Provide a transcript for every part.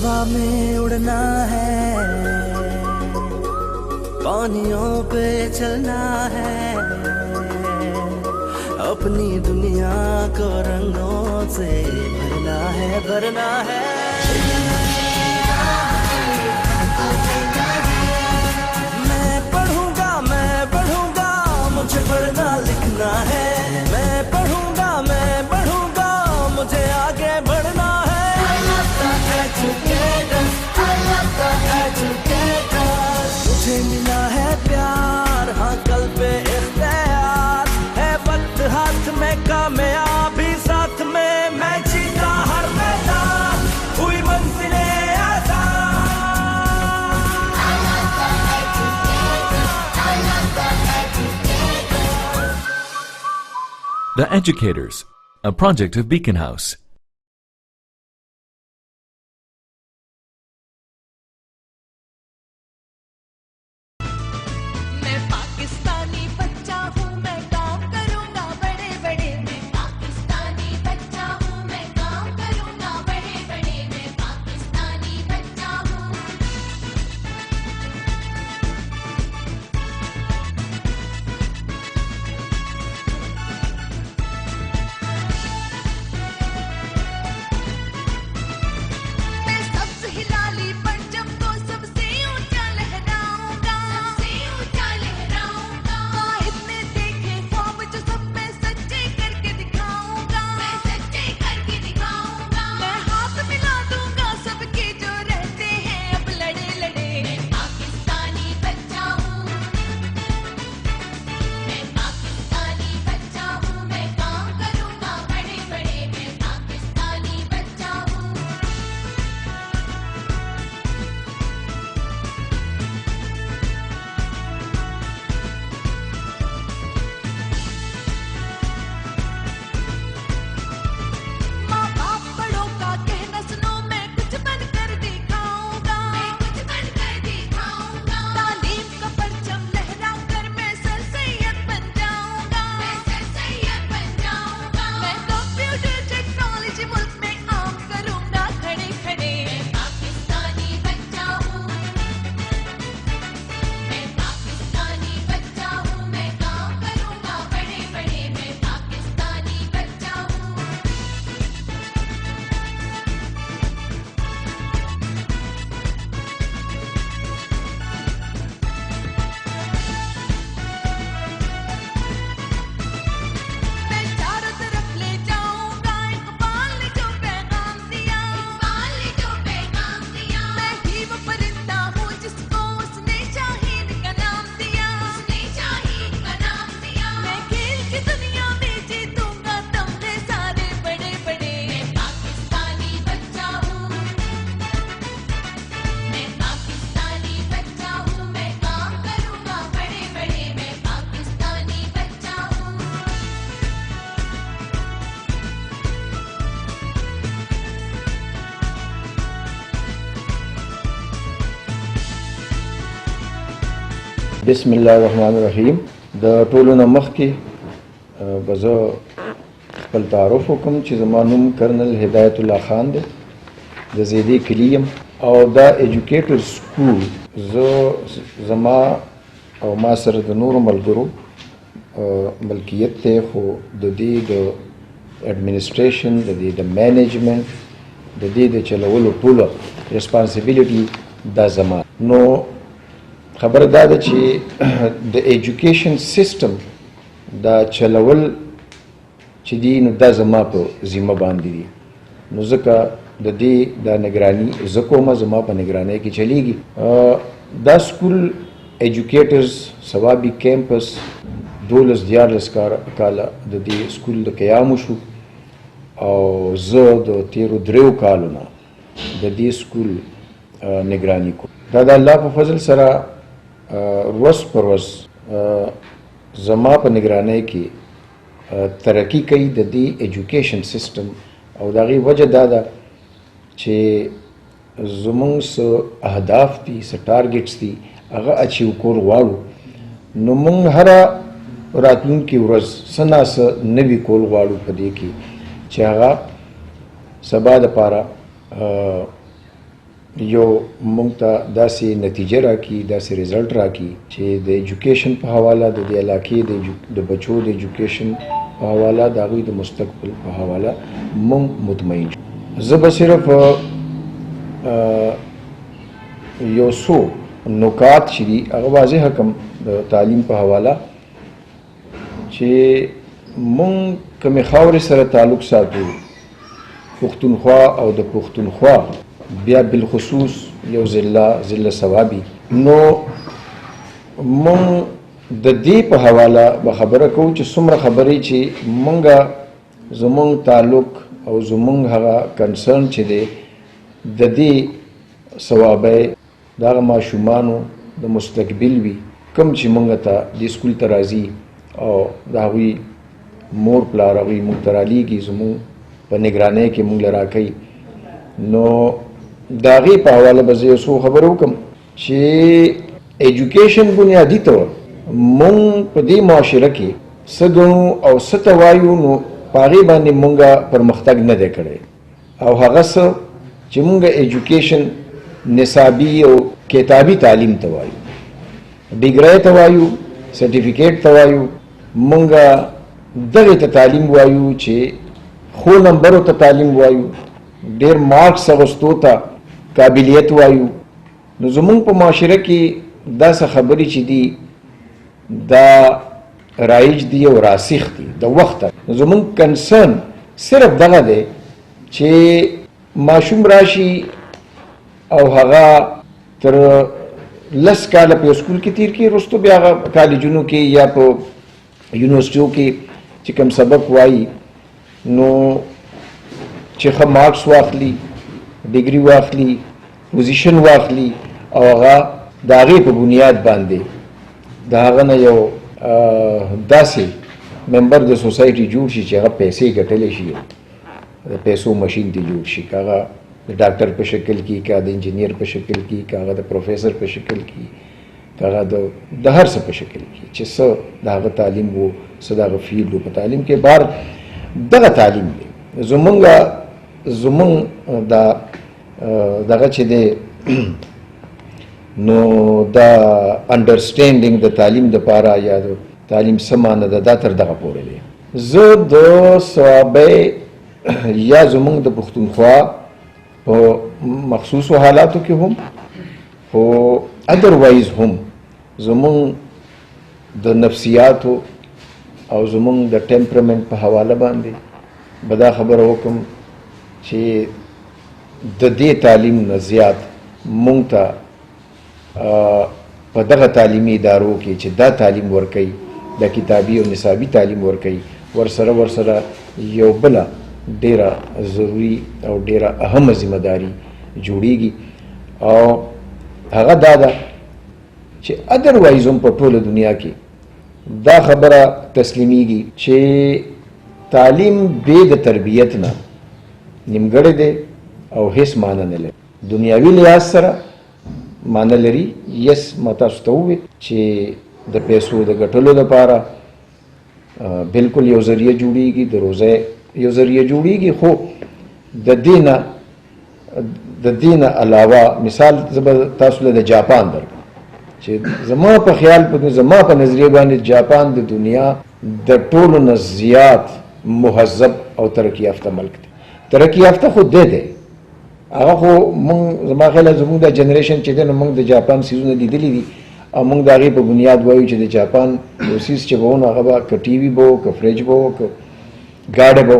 हवा में उड़ना है, पानियों पे चलना है, अपनी दुनिया को रंगों से भरना है, भरना है। मैं पढ़ूंगा, मुझे पढ़ना लिखना है। मैं पढ़ूंगा, मुझे आगे बढ़ना है। I love the educators, I love the educators। मुझे मिला है प्यार, हाँ कल पे इख्तियार है, वक्त हाथ में, कामयाबी साथ में। मैं जीता हर मैदान, हुई मंजिलें आसान। I love the educators, I love the educators। The Educators, a project of Beacon House. मैं पाकिस्तानी बच्चा हूँ, मैं काम करूँगा बड़े बड़े। मैं पाकिस्तानी बच्चा हूँ, मैं काम करूँगा बड़े बड़े। मैं पाकिस्तानी बच्चा हूँ। मैं सब्ज हिलाली पंजब को सबसे ऊंचा लहराऊंगा, सबसे ऊंचा लहराऊंगा। वाहिद ने देखे ख्वाब जो सब मैं सच्चे करके दिखाऊंगा, मैं सच्चे करके दिखाऊंगा। मैं हाथ मिला दूंगा सबके जो रहते हैं अब लड़े लड़े। मैं पाकिस्तानी बच्चा हूँ, मैं पाकिस्तानी बच्चा हूँ। मैं काम करूँगा बड़े बड़े। मैं पाकिस्तानी बच्चा हूँ। माँ बाप बड़ों का कहना सुनो, मैं कुछ बनकर दिखाऊंगा, मैं कुछ बनकर दिखाऊंगा। तालीम का परचम लहराकर मैं सर सैयद बन जाऊंगा, मैं सर सैयद बन जाऊंगा। मैं कंप्यूटर टेक्नोलॉजी मुल्क में आम करूंगा खड़े खड़े। मैं पाकिस्तानी बच्चा हूँ, मैं पाकिस्तानी बच्चा हूँ। मैं काम करूंगा बड़े बड़े। मैं पाकिस्तानी बच्चा हूँ। मैं चारों तरफ ले जाऊंगा इकबाल ने जो पैगाम दिया, इकबाल ने जो पैगाम दिया। मैं ही वो परिंदा हूँ जिसको उसने शाहीन का नाम दिया, उसने शाहीन का नाम दिया। मैं खेल की दुनिया में जीतूंगा तमगे सारे बड़े बड़े। मैं पाकिस्तानी बच्चा हूँ, मैं पाकिस्तानी बच्चा हूँ। मैं काम करूँगा बड़े बड़े। मैं पाकिस्तानी बच्चा हूँ। बिस्मिल्लाहिर्रहमानिर्रहीम। د ټولو نه مخکې به زه خپل تعارف وکړم چې زما نوم کرنل هدایت الله خان دی، د زیدې کلي یم او دا ایجوکیټر سکول زما او ما سره د نورو ملګرو ملکیت دی، خو د دې د ایڈمنسټریشن، د دې د مینجمنټ، د دې د چلولو ټوله ریسپانسیبیلیټي دا زما. نو خبره دا ده چې د ایجوکیشن سیستم دا چلول چې دی نو دا زما په ذمه باندې دي. نو ځکه د دې دا نگرانی زه کومه، زما په نگرانی کې چلیږي. دا سکول ایجوکیټرز ثوابي کیمپس 12-14 کاله د دې سکول د قیام وشو او زه د تیرو 3 کالو نه د دې سکول نگرانی کوم. دا د الله په فضل سره روز پر روز زما په نگرانی کې ترقی کوي د دې ایجوکیشن سیستم. او د هغې وجه دا ده چې زمونږ څه اهداف دي، څه ټارګټس دي، هغه اچیو کول غواړو. نو مونږ هره راتلونکې ورځ څه نه څه نوي کول غواړو په دې کې چې هغه سبا دپاره یو مونږ ته داسې نتیجه راکړي داسې رزلټ راکړي چې د ایجوکیشن په حواله د دې علاقې د بچو د ایجوکیشن په حواله د هغوی د مستقبل په حواله مونږ مطمئن شو. زه به صرف یو څو نکات چې دي هغه واضح کړم د تعلیم په حواله چې مونږ کومې خاورې سره تعلق ساتو پښتونخوا او د پښتونخوا بیا بالخصوص یو ضلع ثوابي نو مونږ د دې په حواله به خبره کوو چې څومره خبرې چې مونږه زمونږ تعلق او زمونږ هغه کنسرن چې دی د دې ثوابی د هغه ماشومانو د مستقبل وي کوم چې مونږ ته د سکول ته راځي او د هغوی مور پلار هغوی مونږ ته رالیږي زمونږ په نګرانۍ کې مونږ له راکوي نو د هغې په حواله به زه یو څو خبرې وکړم چې ایجوکیشن بنیادي طور مونږ په دې معاشره کې څه ګڼو او څه ته وایو نو په هغې باندې مونږه پرمختګ نه دی کړی او هغه څه چې مونږ ایجوکیشن نصابي او کتابي تعلیم ته وایو ډیګری ته وایو سرټیفیکیټ ته وایو مونږه دغې ته تعلیم وایو چې خو نمبرو ته تعلیم وایو ډېر مارکس اغوستو ته قابلیت وایو نو زمونږ په معاشره کې داسې خبرې چې دي دا رایج دي او راسخ دي د وخته نو زمونږ کنسرن صرف دغه دی چې ماشوم راشي او هغه تر 10 کاله په سکول کې تیر کړي وروسته بیا هغه کالجونو کې یا په یونیورسټیو کې چې کوم سبق وایي نو چې ښه مارکس واخلي ډیګري واخلي پوزیشن واخلي او هغه د هغې په بنیاد باندې د هغه نه یو داسې ممبر د سوسایټي جوړ شي چې هغه پیسې ګټلی شي د پیسو مشین دی جوړ شي که هغه د ډاکټر په شکل کې که د انجینیر په شکل کې که هغه د پروفیسر په شکل کې که هغه د هر څه په شکل کې چې څه د هغه تعلیم و څه د هغه فیلډ و په تعلیم کې بار دغه تعلیم دی زمونږ دغه چې دی نو دا انډرسټینډینګ د تعلیم دپاره یا د تعلیم څه معنی ده دا تر دغه پورې دی زه د ثوابۍ یا زمونږ د پښتونخوا په مخصوصو حالاتو کې هم خو ادروایز هم زمونږ د نفسیاتو او زمونږ د ټمپرمنټ په حواله باندې به دا خبره وکړم چې د دې تعلیم نه زیات مونږ ته په دغه تعلیمي ادارو کې چې دا تعلیم ورکوي د کتابي او نصابي تعلیم ورکوي ورسره یو بله ډیره ضروري او ډیره اهمه ذمہ داری جوړیږي او هغه دا ده چې ادروایز هم په ټوله دنیا کې دا خبره تسلیمیږي چې تعلیم بې د تربیت نه نیمګړی دی او هیڅ معنی نه لري دنیاوي لحاظ سره معنی لري یس ما تاسو ته وویل چې د پیسو د ګټلو دپاره بلکل یو ذریعه جوړیږي د روزۍ یو ذریعه جوړیږي خو د دې نه علاوه مثال زه به تاسو له د جاپان درکړم چې زما په خیال زما په نظریه باندې جاپان د دنیا د ټولو نه زیات مهذب او ترقي یافته ملک دی ترقي یافته خو دی هغه خو مونږ زما خیال زموږ د جنریشن چې دی نو مونږ د جاپان څیزونه لیدلي دي او مونږ د هغې په بنیاد وایو چې د جاپان یو څیز چې به و نو هغه به که ټي وي به و که فریج به و که ګاډی به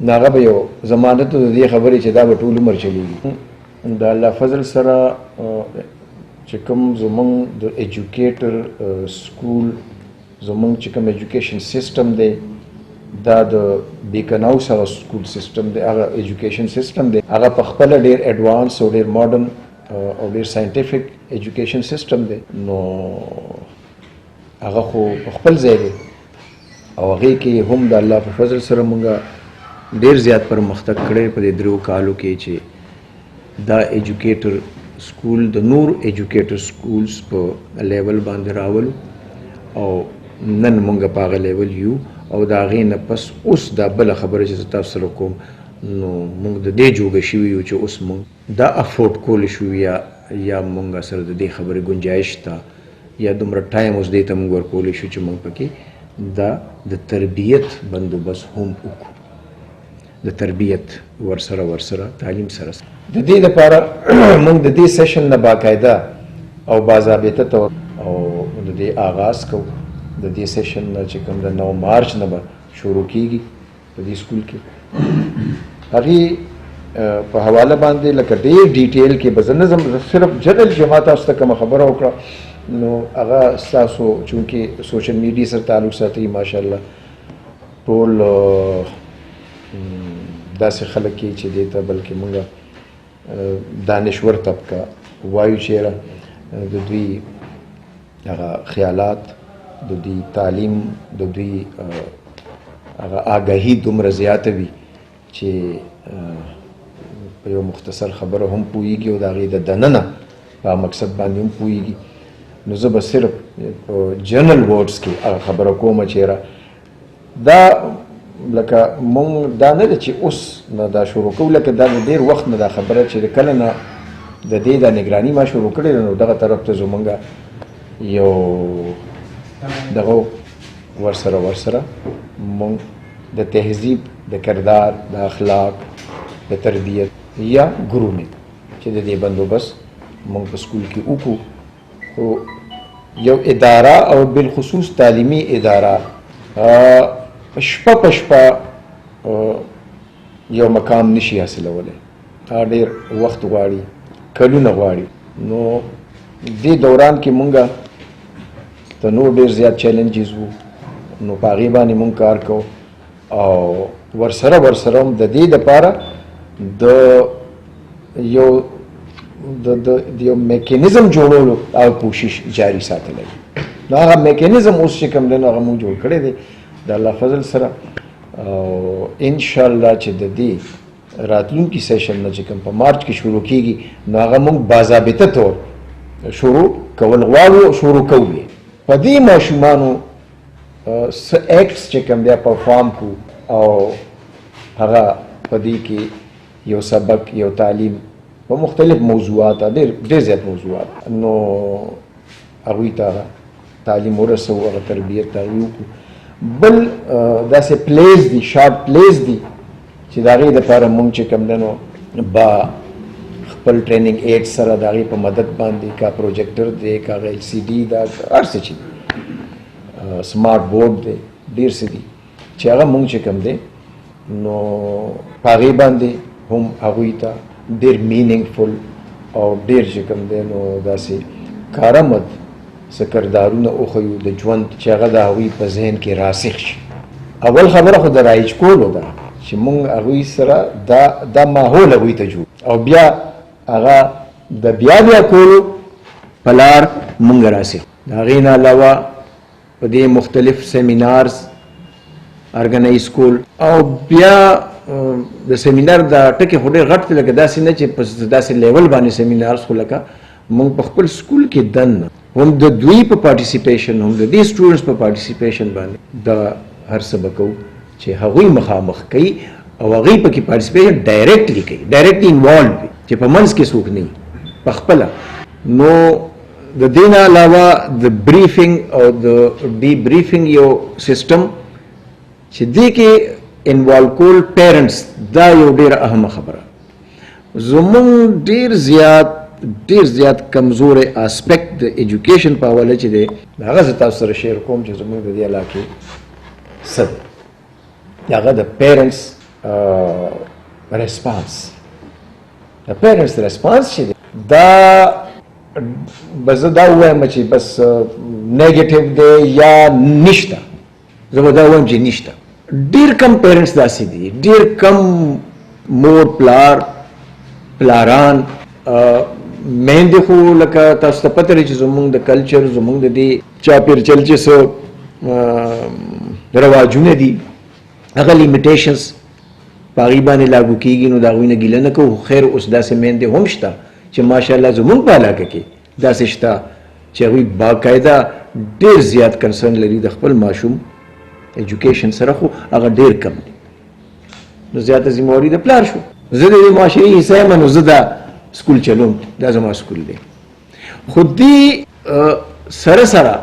نو هغه به یو ضمانت د دې خبرې چې دا به ټول عمر چلیږي د الله فضل سره چې کوم زمونږ د ایجوکیټر سکول زمونږ چې کوم ایجوکیشن سیسټم دی دا د بیکن هاوس هغه سکول سیسټم دی هغه ایجوکیشن سیسټم دی هغه په خپله ډېر ایډوانس او ډېر ماډرن او ډېر ساینټیفک ایجوکیشن سیسټم دی نو هغه خو په خپل ځای دی او هغې کې هم د الله په فضل سره مونږه ډېر زیات پرمختګ کړی په دې 3 کالو کې چې دا ایجوکیټر سکول د نور ایجوکیټر سکولز په لیول باندې راولو او نن مونږ په هغه لیول یو او د هغې نه پس اوس دا بله خبره چې زه تاسو سره کوم نو موږ د دې جوګه شوي یو چې اوس موږ دا افورډ کولی شو یا موږ سره د دې خبرې گنجایش ته یا دومره ټایم اوس دې ته موږ ورکولی شو چې موږ پکې دا د تربیت بندوبست هم وکړو د تربیت ورسره تعلیم سره د دې لپاره موږ د دې سیشن نه باقاعده او باضابطه طور او د دې آغاز کوو د دې سیشن نه چې کوم د 9 مارچ نه به شروع کیږي په دې سکول کې هغې په حواله باندې لکه ډېر ډیټیل کې به زه نه ځم صرف جنرل چې ما تاسو ته کومه خبره وکړه نو هغه ستاسو چونکې سوشل میډیا سره تعلق ساتي ماشاءالله ټول داسې خلک کې چې دې ته بلکې موږ دانشور طبقه وایو چېرې د دوی هغه خیالات د دوی تعلیم د دوی هغه آګاهي دومره زیاته وي چې په یو مختصر خبره هم پوهېږي او د هغې د دننه په مقصد باندې هم پوهېږي نو زه به صرف په جنرل ورډس کې هغه خبره کوم چېرې دا لکه مونږ دا نه ده چې اوس نه دا شروع کوو لکه دا د ډېر وخت نه دا خبره چې کله نه د دې دا نګراني ما شروع کړې ده نو دغه طرف ته زمونږ یو دغه ورسره مونږ د تهذیب د کردار د اخلاق د تربیت یا ګرومینګ چې د دې بندوبست مونږ په سکول کې وکړو خو یو اداره او بالخصوص تعلیمي اداره شپه په شپه یو مقام نشي حاصلولی دا ډېر وخت غواړي کلونه غواړي نو دې دوران کې مونږ ته نور ډېر زیات چیلنجز وو نو په هغې باندې مونږ کار کوو او ورسره هم د دې دپاره د یو میکانیزم جوړولو او کوشش جاري ساتلی نو هغه میکانیزم اوس چې کوم دی نو هغه مونږ جوړ کړی دی د الله فضل سره او انشاءالله چې د دې راتلونکي سیشن نه چې کوم په مارچ کې شروع کیږي نو هغه مونږ باضابطه طور شروع کول غواړو او شروع کوو په دې ماشومانو څه ایکټس چې کوم دی پرفارم کو او هغه په دې کې یو سبق یو تعلیم په مختلف موضوعات ډېر زیات موضوعات نو هغوی ته تعلیم ورسوو هغه تربیت ته هغوی وکړو بل داسې پلیز دي شارټ پلیز دي چې د هغې دپاره مونږ چې کوم دی نو با خپل ټریننګ ایډ سره د هغې په مدد باندې کا پروجیکټر دی کا هغه LCD دا هر څه چې سمارټ بورډ دی ډېر څه دي چې هغه مونږ چې کوم دی نو په هغې باندې هم هغوی ته ډېر مینینګفل او ډېر چې کوم دی نو داسې کارآمد څه کردارونه وښیو د ژوند چې هغه د هغوی په ذهن کې راسخ شي اول خبره خو د رایج کولو ده چې مونږ هغوی سره دا ماحول هغوی ته جوړ او بیا هغه د بیا کولو په لار مونږ راسخ د هغې نه علاوه په دې مختلف سیمینارز ارګنایز کول او بیا د سیمینار دا ټکي خو ډېر غټ دی لکه داسې نه چې په داسې لیول باندې سیمینارز خو لکه مونږ په خپل سکول کې دننه هم د دوی په پارټیسیپیشن هم د دې سټوډنټس په پارټیسیپیشن باندې دا هر څه به کوو چې هغوی مخامخ کوي او هغوی پکې پارټیسیپیشن ډایرکټلی کوي ډایرکټلی انوالو وي چې په منځ کې څوک نه وي په خپله نو د دې نه علاوه د بریفینګ او د ډی بریفینګ یو سیسټم چې دې کې انوالو کول پیرنټس دا یو ډېره اهمه خبره زمونږ ډېر زیات کمزوری اسپیکټ د ایجوکیشن په حواله چې دی هغه زه تاسو سره شیر کوم چې زموږ د دې علاقې څه دی هغه د پیرنټس ریسپانس د پیرنټس ریسپانس چې دی دا به زه دا ووایم چې بس نیګیټیو دی یا نشته زه به دا ووایم چې نشته ډېر کم پیرنټس داسې دي ډېر کم مور پلاران میندې خو لکه تاسو ته پته لري چې زموږ د کلچر زموږ د دې چاپېرچل چې څه رواجونه دي هغه لیمیټیشنز په هغې باندې لاګو کېږي نو د هغوی نه ګیله نه کوو خیر اوس داسې میندې هم شته چې ماشاءالله زموږ په علاقه کې داسې شته چې هغوی باقاعده ډېر زیات کنسرن لري د خپل ماشوم ایجوکیشن سره خو هغه ډېر کم دی نو زیاته ذمہواري د پلار شو. زه د دې معاشري حصه یم، نو زه دا سکول چلوم، دا زما سکول دی. خو دې سره سره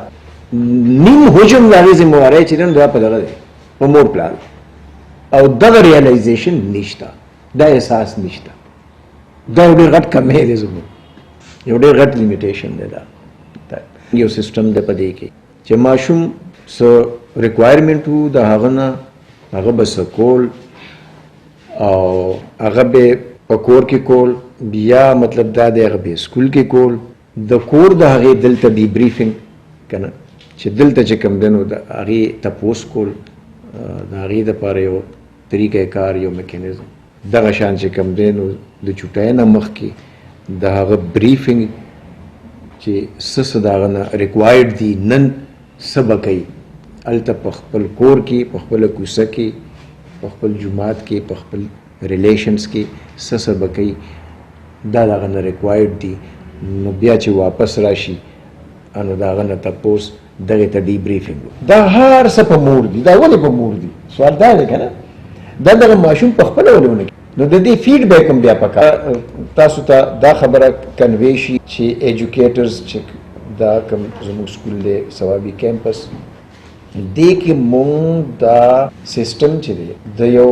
نیم حجم د هغې ذمہوارۍ چې دی دا په دغه دی، په مور پلار، او دغه ریالایزیشن نشته، دا احساس نشته. دا یو ډېر غټ کمی دی زموږ، یو ډېر غټ لیمیټیشن دی. دا یو سیسټم دی په دې کې چې ماشوم څه ریکوایرمنټ وو د هغه نه هغه به څه کول، او هغه به په کور کې کول، بیا مطلب دا دی هغه به سکول کې کول. د کور د هغې دلته ډي بریفنګ که نه چې دلته چې کوم دی نو د هغې تپوس کول، د هغې دپاره یو طریقه کار، یو میکانیزم. دغه شان چې کوم دی نو د چوټۍ نه مخکې د هغه بریفنګ چې څه د هغه نه ریکوایرډ دي، نن څه به کوي هلته په خپل کور کې، په خپله کوڅه کې، په خپل جومات کې، په خپل ریلیشنز کې څه به کوي، دا د هغه نه ریکوایرډ دي. نو بیا چې واپس راشي نو د هغه نه تپوس، دغې ته ډي بریفنګ. دا هر څه په مور دي. دا ولې په مور دي؟ سوال دا دی که نه، دا دغه ماشوم په خپله ولې ونه کوي. نو د دې فیډبیک هم بیا پکار تاسو ته دا خبره کنوی شي چې ایجوکیټرز چې دا کوم زموږ سکول دی ثوابي کیمپس، دې کې مونږ دا سیسټم چې دی د یو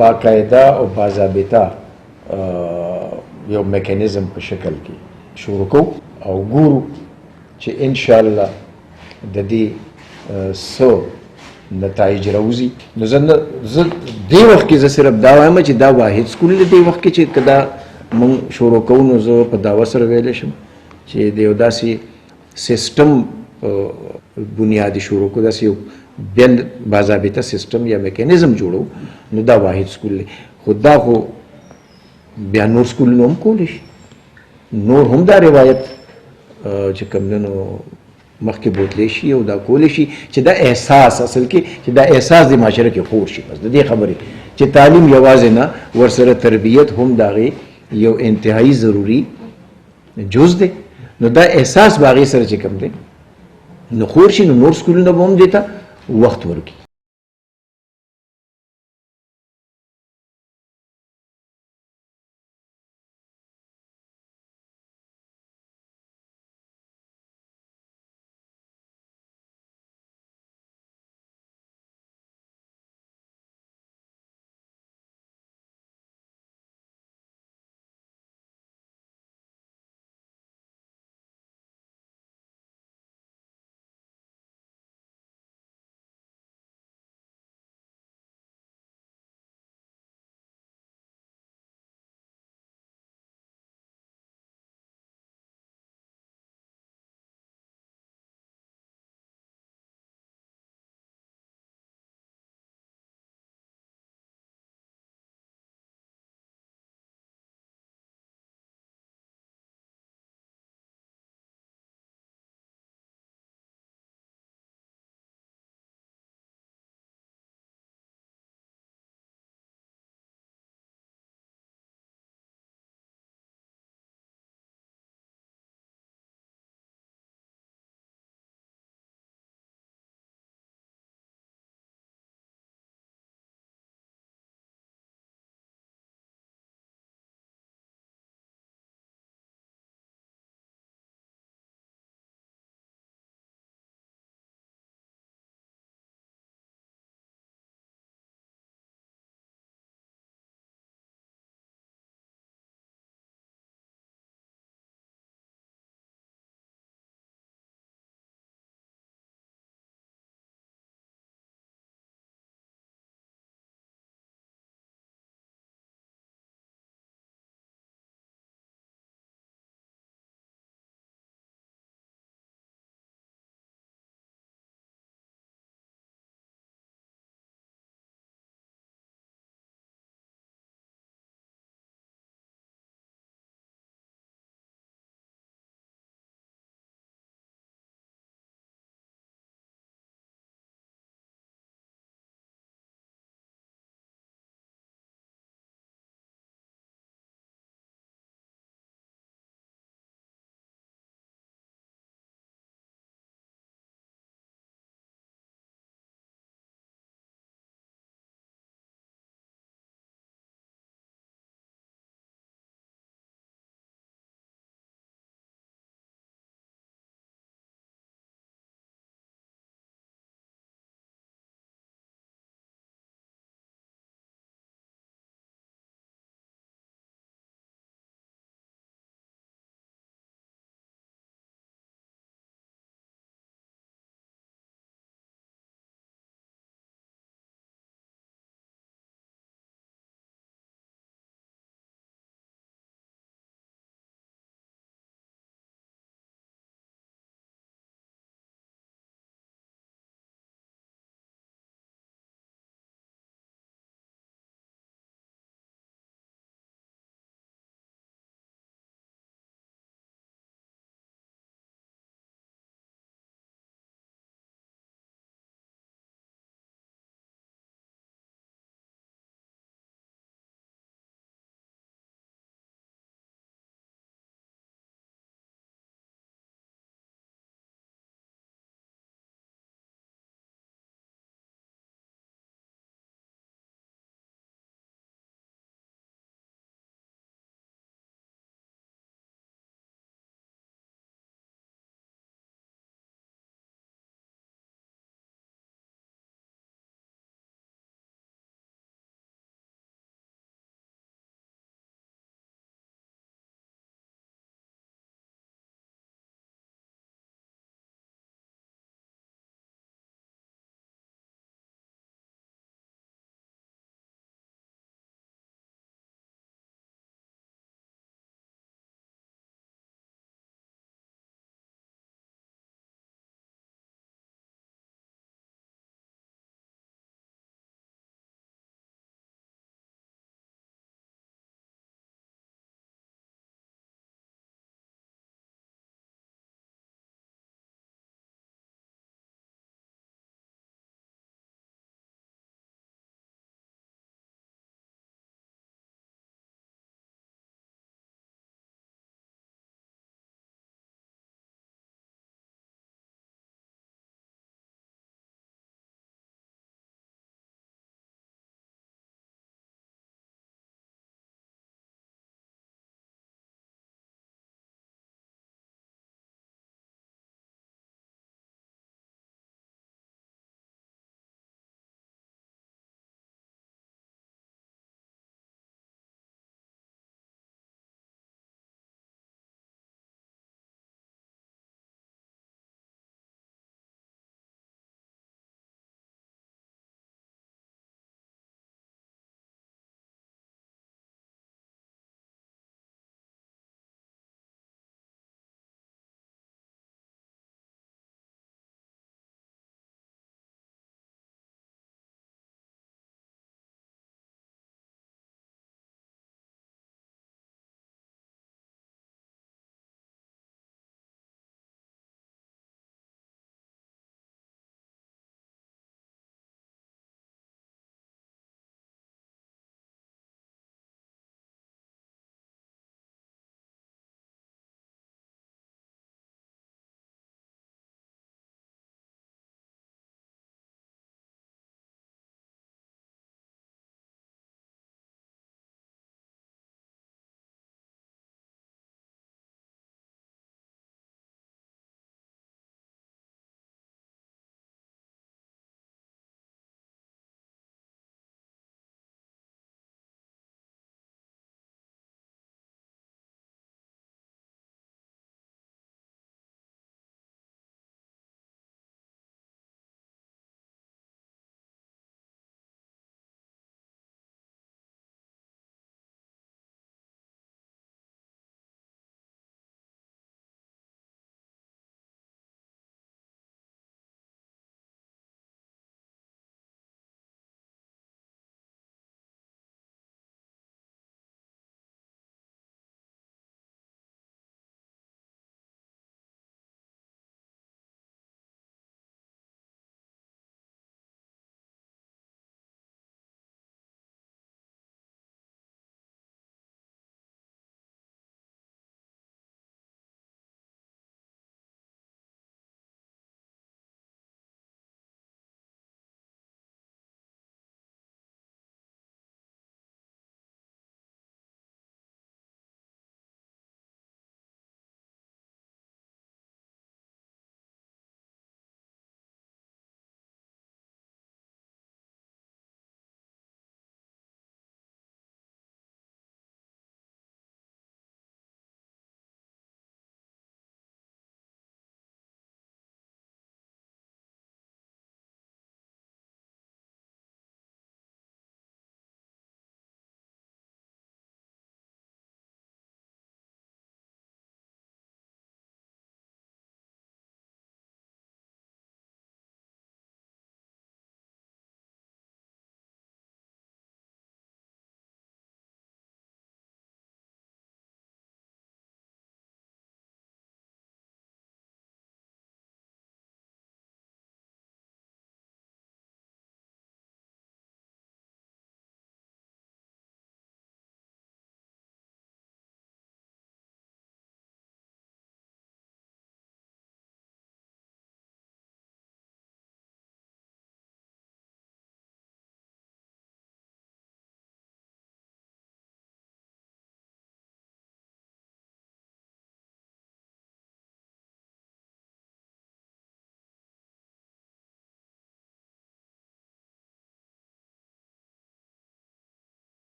باقاعده او باضابطه یو میکانیزم په شکل کې شروع کوو او ګورو چې انشاءالله د دې څه نتایج راوځي. نو زه دې وخت کې زه صرف دا وایم چې دا واحد سکول دی دې وخت کې چې که دا مونږ شروع کوو، نو زه په دعوه سره ویلی شم چې د یو داسې سیسټم بنیادی شروع کو، داسې یو بل باضابطه سیسټم یا میکانیزم جوړو، نو دا واحد سکول دی. خو دا خو بیا نور سکولونه هم کولی شي، نور هم دا روایت چې کوم دی نو مخکې بوتلی شي او دا کولی شي چې دا احساس اصل کې چې دا احساس د معاشره کې خور شي. بس د دې خبرې چې تعلیم یوازې نه، ورسره تربیت هم د هغې یو انتهایی ضروري جز دی. نو دا احساس به هغې سره چې کوم دی نو خور شي، نو نور سکولونه به هم دې ته وخت ورکړي.